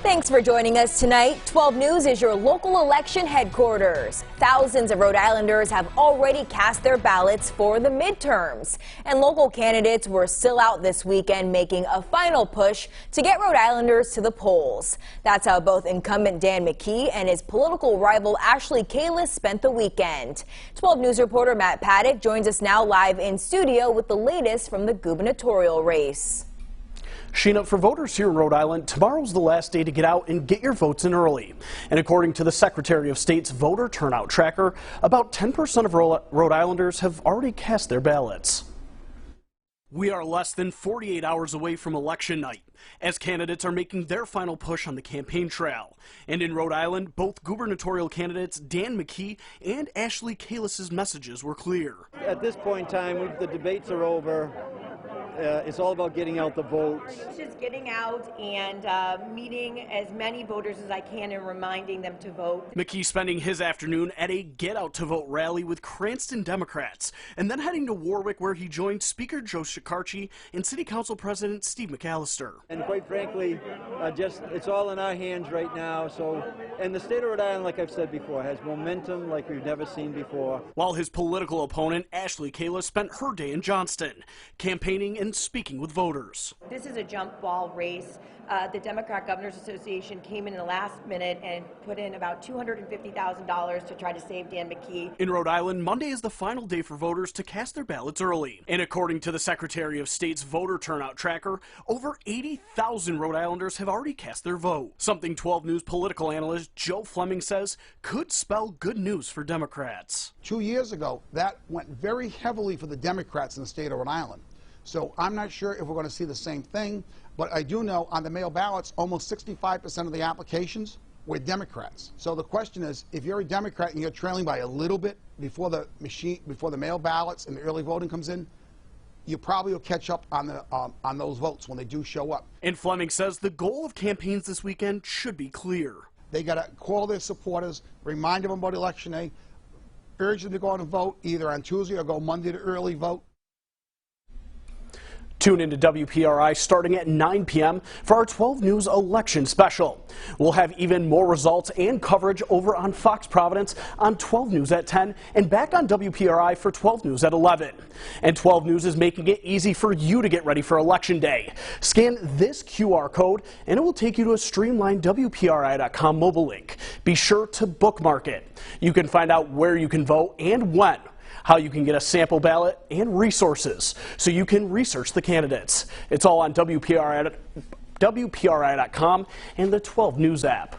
Thanks for joining us tonight. 12 News is your local election headquarters. Thousands of Rhode Islanders have already cast their ballots for the midterms. And local candidates were still out this weekend making a final push to get Rhode Islanders to the polls. That's how both incumbent Dan Mckee and his political rival Ashley Kalus spent the weekend. 12 News reporter Matt Paddock joins us now live in studio with the latest from the gubernatorial race. Sheena, for voters here in Rhode Island, tomorrow's the last day to get out and get your votes in early. And according to the Secretary of State's voter turnout tracker, about 10% of Rhode Islanders have already cast their ballots. We are less than 48 hours away from election night, as candidates are making their final push on the campaign trail. And in Rhode Island, both gubernatorial candidates Dan Mckee and Ashley Kalus' messages were clear. At this point in time, the debates are over. It's all about getting out the votes. It's just getting out and meeting as many voters as I can and reminding them to vote. Mckee spending his afternoon at a Get Out to Vote rally with Cranston Democrats, and then heading to Warwick, where he joined Speaker Joe Shekarchi and City Council President Steve McAllister. And quite frankly, it's all in our hands right now. And the state of Rhode Island, like I've said before, has momentum like we've never seen before. While his political opponent, Ashley Kalus, spent her day in Johnston, campaigning and speaking with voters. This is a jump ball race. The Democrat Governors Association came in the last minute and put in about $250,000 to try to save Dan Mckee. In Rhode Island, Monday is the final day for voters to cast their ballots early. And according to the Secretary of State's voter turnout tracker, over 80,000 Rhode Islanders have already cast their vote. Something 12 News political analyst Joe Fleming says could spell good news for Democrats. 2 years ago, that went very heavily for the Democrats in the state of Rhode Island. So I'm not sure if we're going to see the same thing, but I do know on the mail ballots, almost 65% of the applications were Democrats. So the question is, if you're a Democrat and you're trailing by a little bit before the mail ballots and the early voting comes in, you probably will catch up on those votes when they do show up. And Fleming says the goal of campaigns this weekend should be clear. They got to call their supporters, remind them about Election Day, urge them to go out and vote either on Tuesday or go Monday to early vote. Tune into WPRI starting at 9 p.m. for our 12 News election special. We'll have even more results and coverage over on Fox Providence on 12 News at 10 and back on WPRI for 12 News at 11. And 12 News is making it easy for you to get ready for Election Day. Scan this QR code and it will take you to a streamlined WPRI.com mobile link. Be sure to bookmark it. You can find out where you can vote and when, how you can get a sample ballot, and resources so you can research the candidates. It's all on WPRI.com and the 12 News app.